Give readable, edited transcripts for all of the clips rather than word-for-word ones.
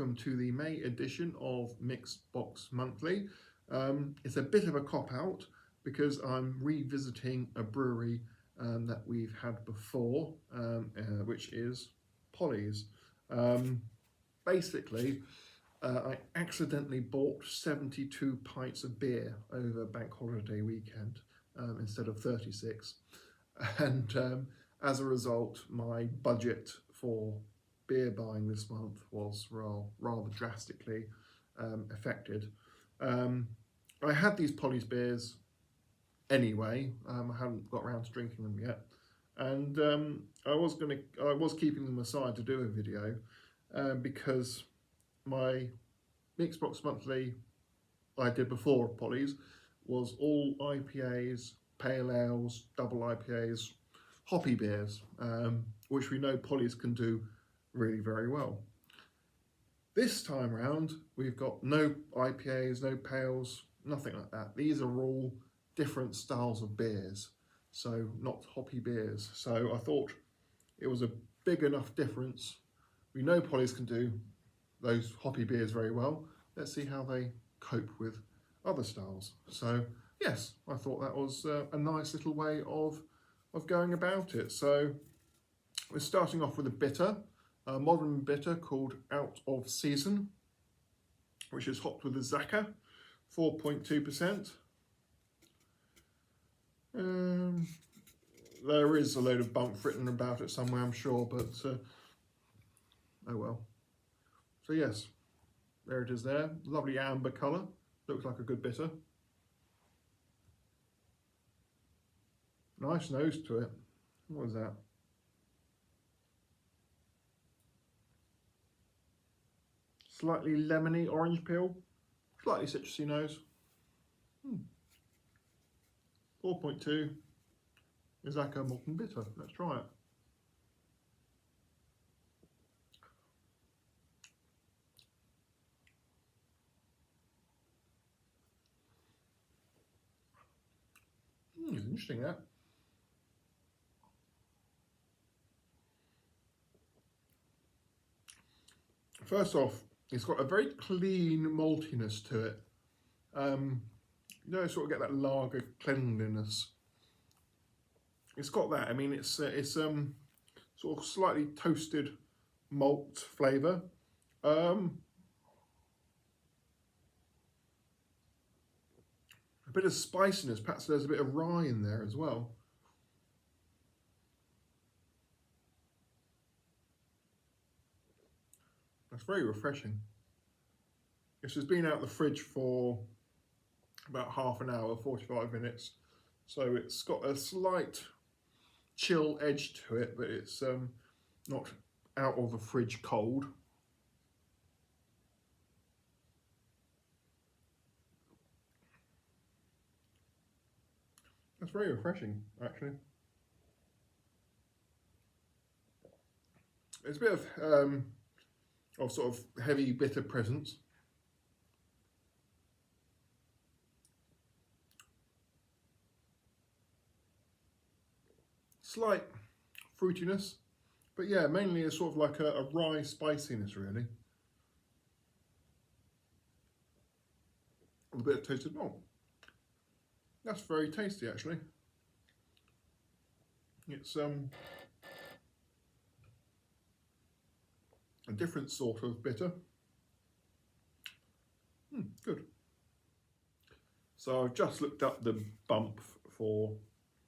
welcome to the May edition of Mixed Box Monthly. It's a bit of a cop-out because I'm revisiting a brewery that we've had before, which is Polly's. Basically, I accidentally bought 72 pints of beer over Bank Holiday weekend instead of 36. And as a result, my budget for beer buying this month was rather drastically affected. I had these Polly's beers anyway. I hadn't got around to drinking them yet, and I was keeping them aside to do a video because my Mixed Box Monthly I did before Polly's was all IPAs, pale ales, double IPAs, hoppy beers, which we know Polly's can do really very well. This time round, we've got no IPAs, no pales, nothing like that. These are all different styles of beers, so not hoppy beers. So I thought it was a big enough difference. We know Polly's can do those hoppy beers very well. Let's see how they cope with other styles. So yes, I thought that was a nice little way of going about it. So we're starting off with a bitter, a modern bitter called Out of Season, which is hopped with a Zaka, 4.2%. There is a load of bump written about it somewhere, I'm sure, but oh well. So yes, there it is there. Lovely amber colour, looks like a good bitter. Nice nose to it. What is that? Slightly lemony orange peel, slightly citrusy nose. 4.2 Izaka Malt and Bitter. Let's try it. It's interesting that. First off, it's got a very clean maltiness to it. You sort of get that lager cleanliness. It's got that. I mean, it's sort of slightly toasted malt flavour. A bit of spiciness. Perhaps there's a bit of rye in there as well. That's very refreshing. This has been out of the fridge for about half an hour, 45 minutes. So it's got a slight chill edge to it, but it's not out of the fridge cold. That's very refreshing, actually. It's a bit of sort of heavy bitter presence. Slight fruitiness, but yeah, mainly a sort of like a rye spiciness, really. A bit of toasted malt. That's very tasty, actually. It's a different sort of bitter. Good. So I've just looked up the bump for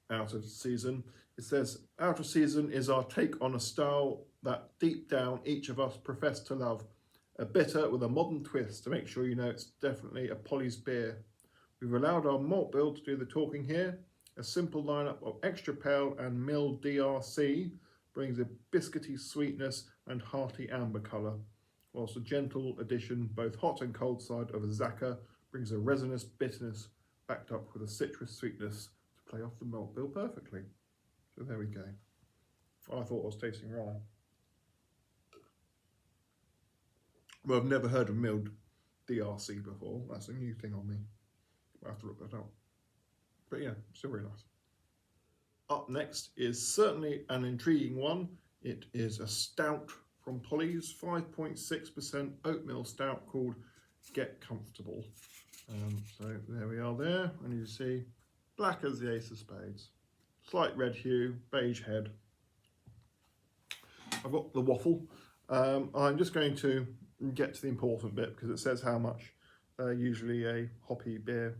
Out of Season. It says, Out of Season is our take on a style that deep down each of us profess to love. A bitter with a modern twist to make sure you know it's definitely a Polly's beer. We've allowed our malt bill to do the talking here. A simple lineup of extra pale and milled DRC brings a biscuity sweetness and hearty amber colour, whilst a gentle addition, both hot and cold side of a Zaka, brings a resinous bitterness backed up with a citrus sweetness to play off the malt bill perfectly. So there we go. I thought I was tasting rye. Well, I've never heard of milled DRC before. That's a new thing on me. I'll have to look that up. But yeah, still very nice. Up next is certainly an intriguing one. It is a stout from Polly's 5.6% oatmeal stout called Get Comfortable. So there we are there, and you see black as the ace of spades, slight red hue, beige head. I've got the waffle. I'm just going to get to the important bit because it says how much usually a hoppy beer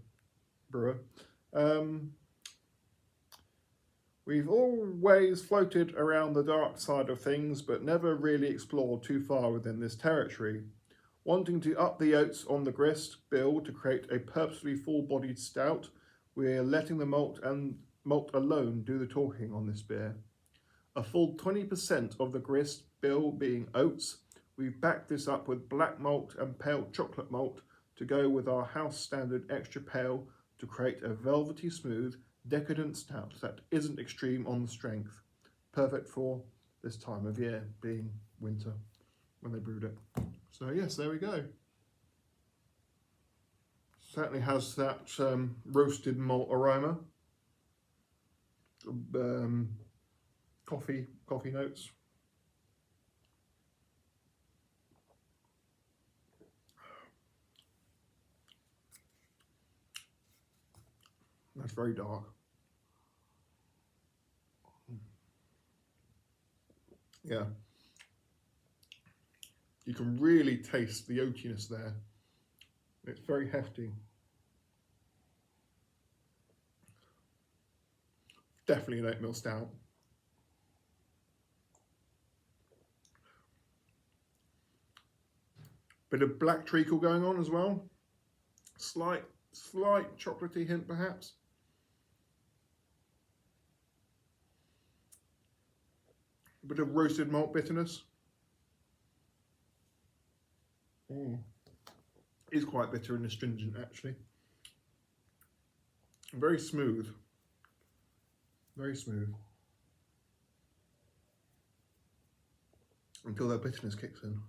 brewer. We've always floated around the dark side of things, but never really explored too far within this territory. Wanting to up the oats on the grist bill to create a purposely full-bodied stout, we're letting the malt alone do the talking on this beer. A full 20% of the grist bill being oats, we've backed this up with black malt and pale chocolate malt to go with our house standard extra pale to create a velvety smooth, decadent stout that isn't extreme on the strength. Perfect for this time of year, being winter, when they brewed it. So yes, there we go. Certainly has that roasted malt aroma. Coffee notes. That's very dark. Yeah. You can really taste the oatiness there. It's very hefty. Definitely an oatmeal stout. Bit of black treacle going on as well. Slight chocolatey hint perhaps. A bit of roasted malt bitterness. Is quite bitter and astringent actually. Very smooth. Very smooth. Until that bitterness kicks in.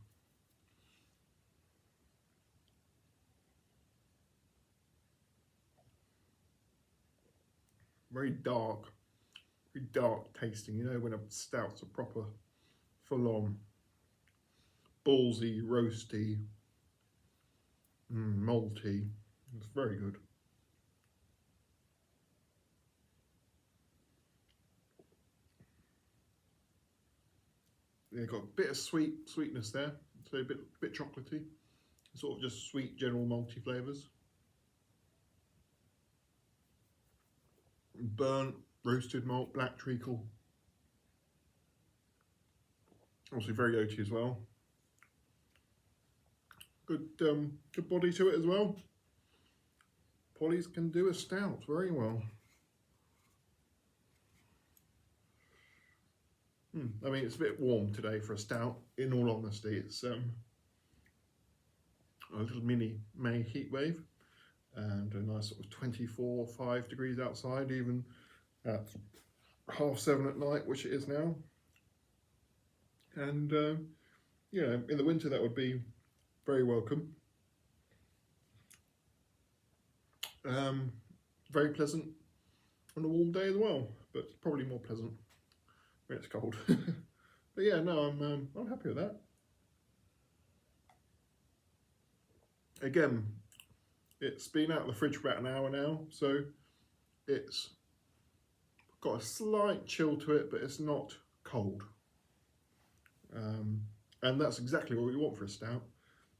Very dark tasting, you know, when a stout's a proper full-on ballsy, roasty, malty. It's very good. Yeah, got a bit of sweetness there, so a bit chocolatey, sort of just sweet general malty flavours. Burnt roasted malt, black treacle. Obviously very oaty as well. Good body to it as well. Polly's can do a stout very well. I mean, it's a bit warm today for a stout, in all honesty. It's a little mini May heat wave and a nice sort of 24-5 degrees outside, even at 7:30 at night, which it is now. And you know, in the winter that would be very welcome. Very pleasant on a warm day as well, but probably more pleasant when it's cold. But yeah, no, I'm happy with that. Again, it's been out of the fridge for about an hour now, so it's got a slight chill to it, but it's not cold. And that's exactly what we want for a stout.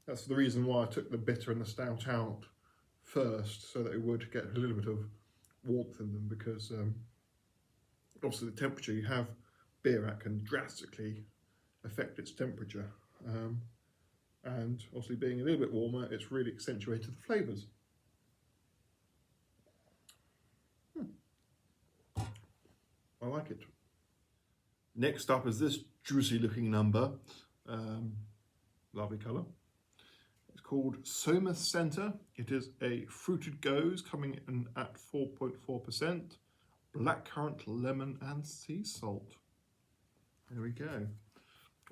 That's the reason why I took the bitter and the stout out first, so that it would get a little bit of warmth in them, because obviously the temperature you have beer at can drastically affect its temperature. And obviously being a little bit warmer, it's really accentuated the flavours. I like it. Next up is this juicy looking number. Lovely colour. It's called Soma Centre. It is a fruited goze coming in at 4.4%. Blackcurrant, lemon and sea salt. There we go.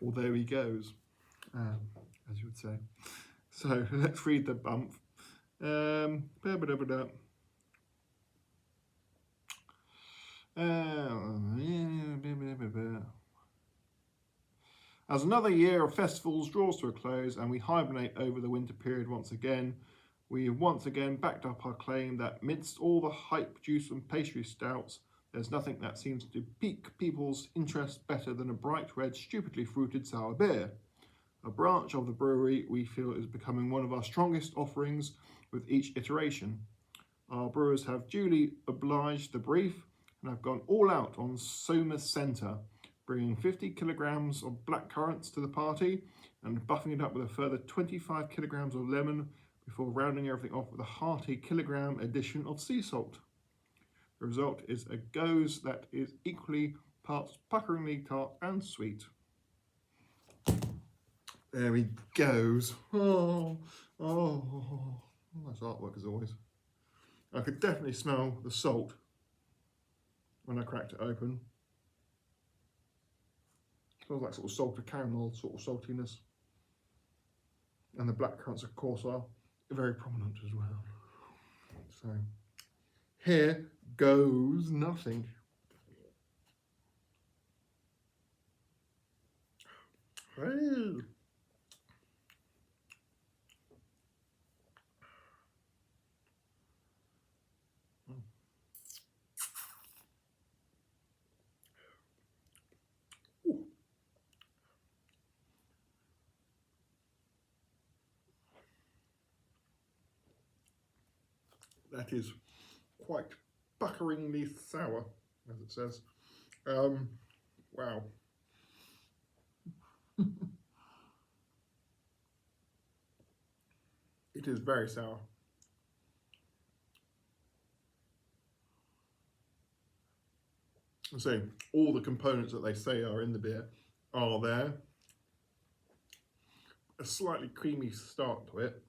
Or there he goes, as you would say. So let's read the bump. As another year of festivals draws to a close and we hibernate over the winter period once again, we have once again backed up our claim that amidst all the hype, juice and pastry stouts, there's nothing that seems to pique people's interest better than a bright red, stupidly fruited sour beer. A branch of the brewery we feel is becoming one of our strongest offerings with each iteration. Our brewers have duly obliged the brief and have gone all out on Soma Centre, bringing 50 kilograms of black currants to the party and buffing it up with a further 25 kilograms of lemon before rounding everything off with a hearty kilogram addition of sea salt. The result is a goes that is equally parts puckeringly tart and sweet. There he goes. Oh, nice artwork as always. I could definitely smell the salt when I cracked it open. Smells like sort of salted caramel, sort of saltiness. And the black currants, of course, are very prominent as well. So, here goes nothing. Hey. That is quite puckeringly sour, as it says. Wow. It is very sour. So all the components that they say are in the beer are there. A slightly creamy start to it.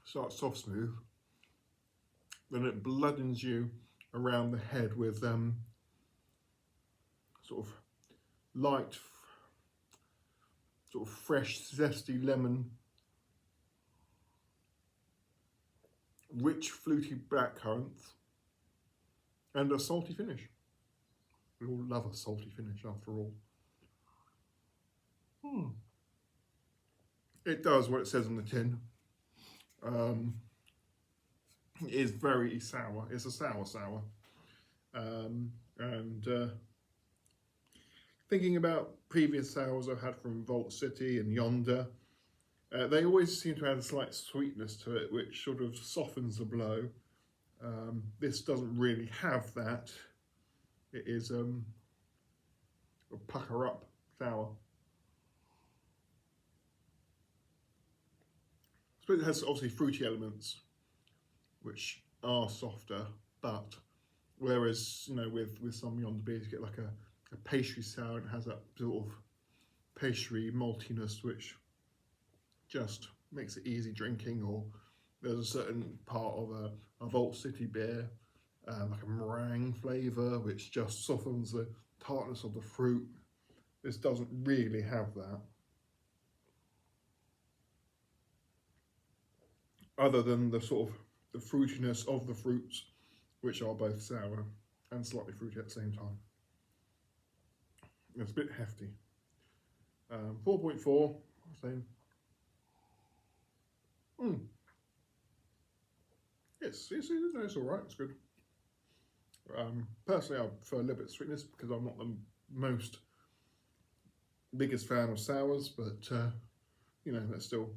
Starts soft smooth. Then it bloodens you around the head with sort of light, sort of fresh, zesty lemon, rich, fruity black currants, and a salty finish. We all love a salty finish after all. It does what it says on the tin. It is very sour. It's a sour. Thinking about previous sours I've had from Vault City and Yonder, they always seem to add a slight sweetness to it, which sort of softens the blow. This doesn't really have that. It is a pucker up sour. I suppose it has obviously fruity elements, which are softer, but whereas, you know, with some Yonder beers you get like a pastry sour and it has that sort of pastry maltiness which just makes it easy drinking, or there's a certain part of a Vault City beer, like a meringue flavour, which just softens the tartness of the fruit. This doesn't really have that. Other than the sort of the fruitiness of the fruits, which are both sour and slightly fruity at the same time. It's a bit hefty. 4.4, same. It's all right. It's good. Personally, I prefer a little bit of sweetness because I'm not the biggest fan of sours, but you know, that's still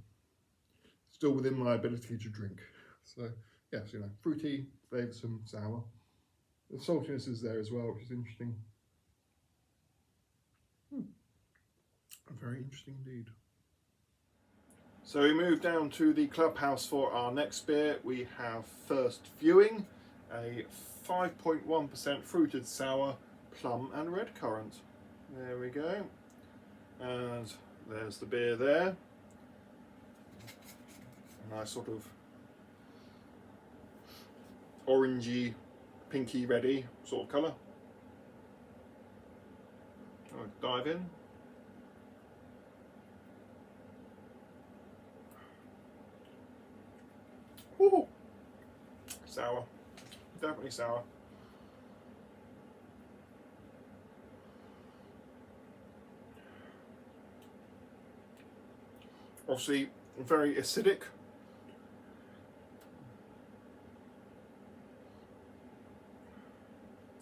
within my ability to drink. So yes, you know, fruity, flavoursome, sour. The saltiness is there as well, which is interesting. Very interesting indeed. So we move down to the clubhouse for our next beer. We have First Viewing, a 5.1% fruited sour, plum and red currant. There we go. And there's the beer there. A nice sort of orangey, pinky, reddy sort of colour. I'll dive in. Ooh, sour, definitely sour. Obviously very acidic.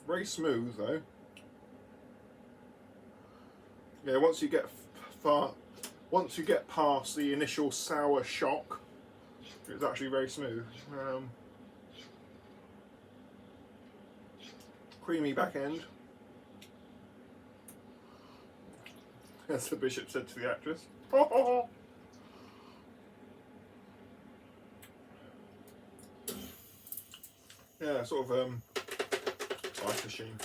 Very smooth though. Yeah, once you get past the initial sour shock, it's actually very smooth. Creamy back end, as the bishop said to the actress. Yeah, sort of ice machine.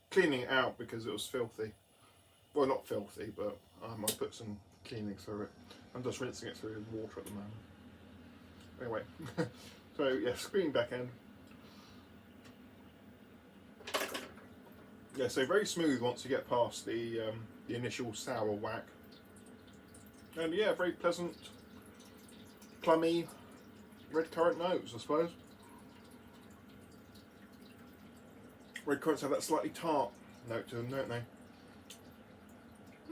Cleaning it out because it was filthy. Well, not filthy, but I put some cleaning through it. I'm just rinsing it through water at the moment. Anyway, so yeah, screen back end. Yeah, so very smooth once you get past the initial sour whack. And yeah, very pleasant, plummy, red currant notes, I suppose. Red currants have that slightly tart note to them, don't they?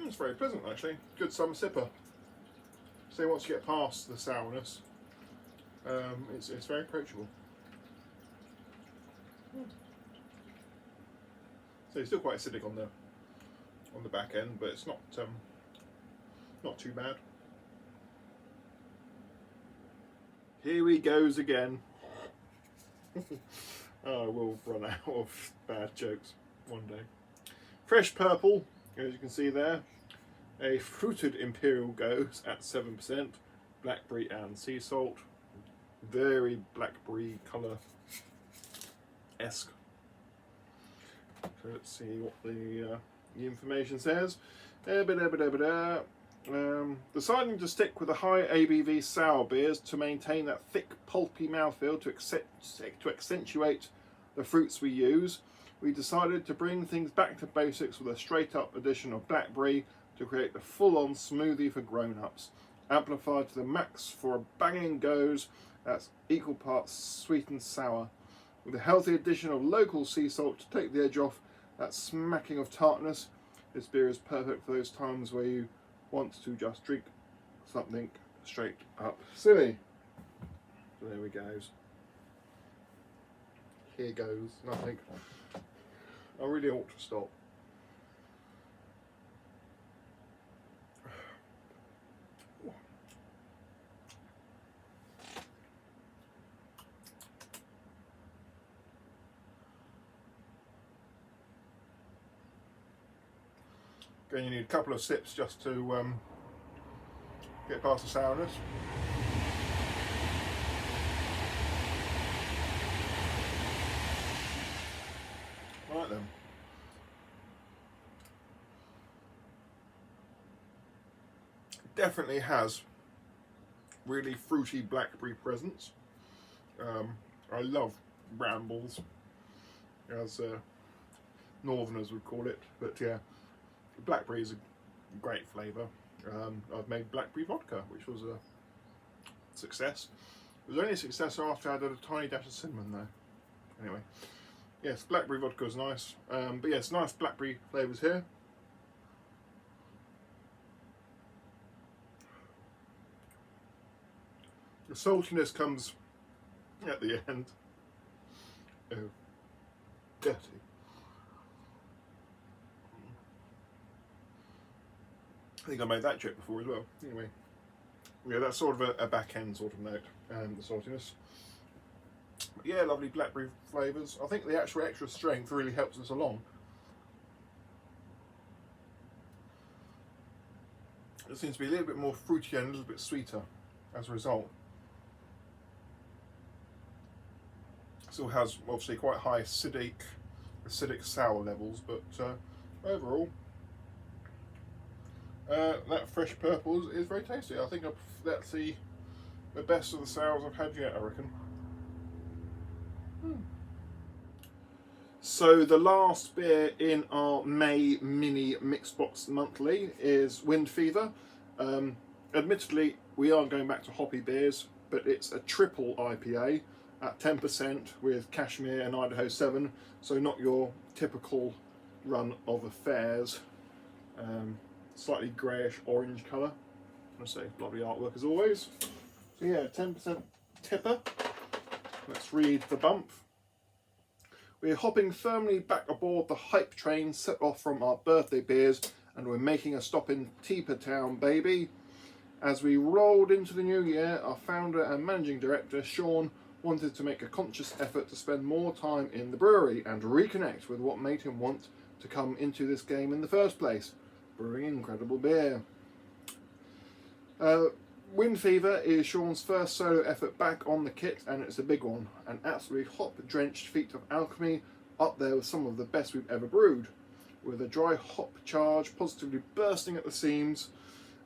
It's very pleasant actually. Good summer sipper. So once you get past the sourness, it's very approachable. So it's still quite acidic on the back end, but it's not too bad. Here he goes again. Oh, we'll run out of bad jokes one day. Fresh purple, as you can see there. A fruited imperial goes at 7%. Blackberry and sea salt. Very blackberry colour-esque. So let's see what the information says. Deciding to stick with the high ABV sour beers to maintain that thick, pulpy mouthfeel to accentuate the fruits we use, we decided to bring things back to basics with a straight-up addition of blackberry to create the full-on smoothie for grown-ups, amplified to the max for a banging goes that's equal parts sweet and sour, with a healthy addition of local sea salt to take the edge off that smacking of tartness. This beer is perfect for those times where you want to just drink something straight up silly. So there we goes. Here goes nothing. I really ought to stop. Again, you need a couple of sips just to get past the sourness. Right then. It definitely has really fruity blackberry presence. I love brambles, as Northerners would call it, but yeah. Blackberry is a great flavour. I've made blackberry vodka, which was a success. It was only a success after I added a tiny dash of cinnamon though. Anyway, yes, blackberry vodka is nice. But yes, nice blackberry flavours here. The saltiness comes at the end. Oh, dirty. I think I made that joke before as well. Anyway, yeah, that's sort of a back end sort of note, the saltiness. But yeah, lovely blackberry flavours. I think the actual extra strength really helps us along. It seems to be a little bit more fruity and a little bit sweeter as a result. Still has obviously quite high acidic sour levels, but overall, that fresh purple is very tasty. I think that's the best of the sours I've had yet, I reckon. So the last beer in our May mini mixed box monthly is Wind Fever. Admittedly, we are going back to hoppy beers, but it's a triple IPA at 10% with Cashmere and Idaho 7, so not your typical run of affairs. Slightly greyish orange colour. I say lovely artwork as always. So yeah, 10% tipper. Let's read the bump. We're hopping firmly back aboard the hype train set off from our birthday beers, and we're making a stop in Teeper Town, baby. As we rolled into the new year, our founder and managing director, Sean, wanted to make a conscious effort to spend more time in the brewery and reconnect with what made him want to come into this game in the first place, brewing incredible beer. Wind Fever is Sean's first solo effort back on the kit, and it's a big one. An absolutely hop-drenched feat of alchemy, up there with some of the best we've ever brewed. With a dry hop charge positively bursting at the seams,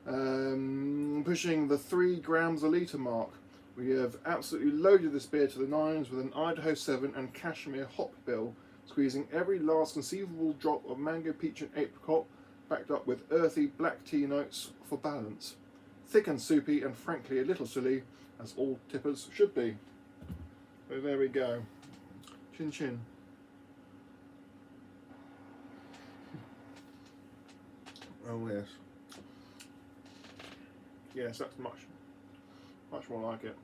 pushing the 3 grams a litre mark. We have absolutely loaded this beer to the nines with an Idaho 7 and cashmere hop bill, squeezing every last conceivable drop of mango, peach and apricot, backed up with earthy black tea notes for balance. Thick and soupy, and frankly a little silly, as all tippers should be. So there we go. Chin chin. Oh yes. Yes, that's much more like it.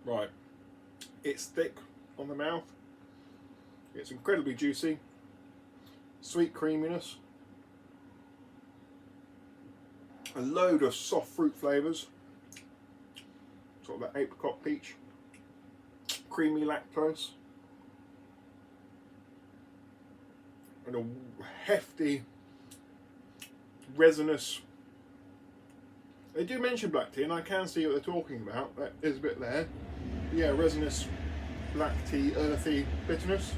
Right. It's thick on the mouth. It's incredibly juicy. Sweet creaminess. A load of soft fruit flavours, sort of that apricot peach, creamy lactose, and a hefty, resinous. They do mention black tea, and I can see what they're talking about. That is a bit there. Yeah, resinous, black tea, earthy bitterness.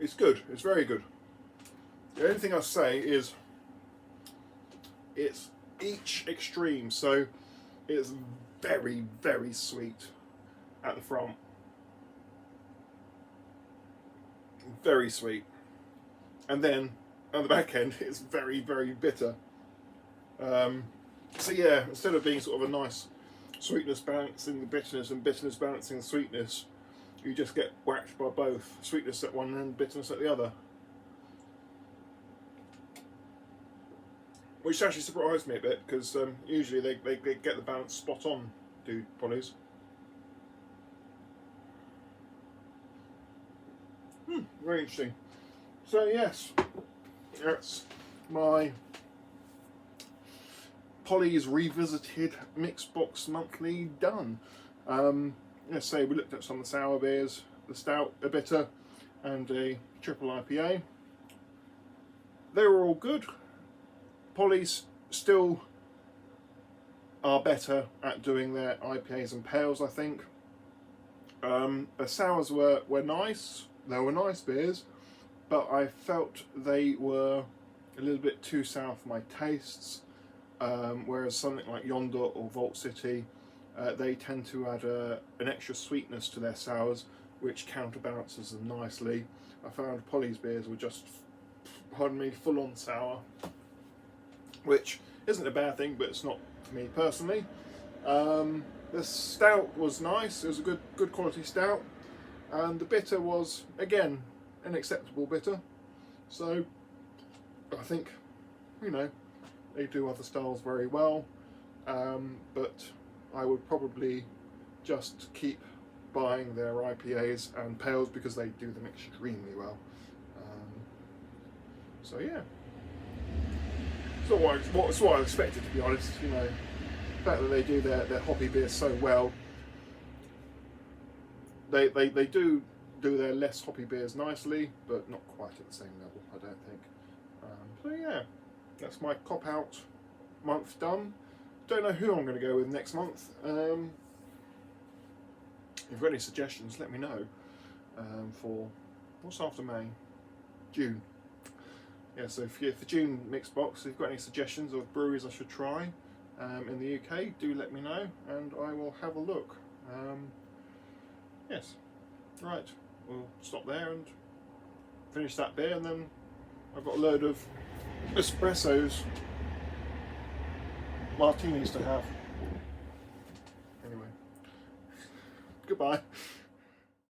It's good, it's very good. The only thing I say is it's each extreme, so it's very, very sweet at the front. Very sweet. And then at the back end, it's very, very bitter. So yeah, instead of being sort of a nice sweetness balancing the bitterness and bitterness balancing the sweetness, you just get whacked by both. Sweetness at one end, bitterness at the other. Which actually surprised me a bit, because usually they get the balance spot on, do Polly's. Very interesting. So yes, that's my Polly's Revisited Mixbox Monthly done. Let's say we looked at some of the sour beers, the stout, a bitter, and a triple IPA. They were all good. Polly's still are better at doing their IPAs and pales, I think. The sours were nice. They were nice beers, but I felt they were a little bit too sour for my tastes. Whereas something like Yonder or Vault City, they tend to add an extra sweetness to their sours, which counterbalances them nicely. I found Polly's beers were just, pardon me, full on sour, which isn't a bad thing, but it's not for me personally. The stout was nice. It was a good quality stout, and the bitter was again an acceptable bitter. So I think, you know, they do other styles very well, but I would probably just keep buying their IPAs and pales because they do them extremely well. So yeah, it's what I expected, to be honest. You know, the fact that they do their hoppy beers so well, they do their less hoppy beers nicely, but not quite at the same level, I don't think. So yeah, that's my cop out month done. Don't know who I'm going to go with next month. If you've got any suggestions, let me know. For what's after May? June. Yeah, so for June mixed box, if you've got any suggestions of breweries I should try in the UK, do let me know and I will have a look. Yes, right, we'll stop there and finish that beer, and then I've got a load of espressos, martinis to have. Goodbye.